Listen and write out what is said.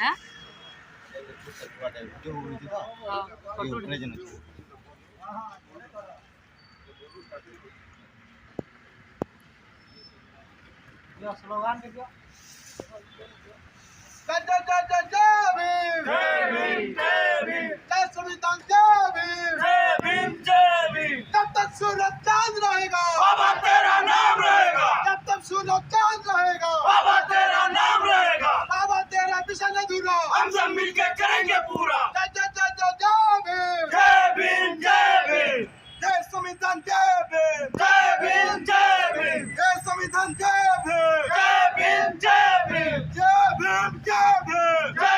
হ্যাঁ স্লোগান দিও जब तक सूरज चांद रहेगा बाबा तेरा नाम रहेगा, जब तक सूरज चांद रहेगा बाबा तेरा नाम रहेगा, बाबा तेरा मिशन अधूरा हम सब मिलकर करेंगे पूरा। जय जय जय जय जय भीम जय भीम जय भीम जय संविधान जय भीम जय भीम जय भीम जय संविधान जय भीम जय भीम जय भीम जय भीम जय भीम जय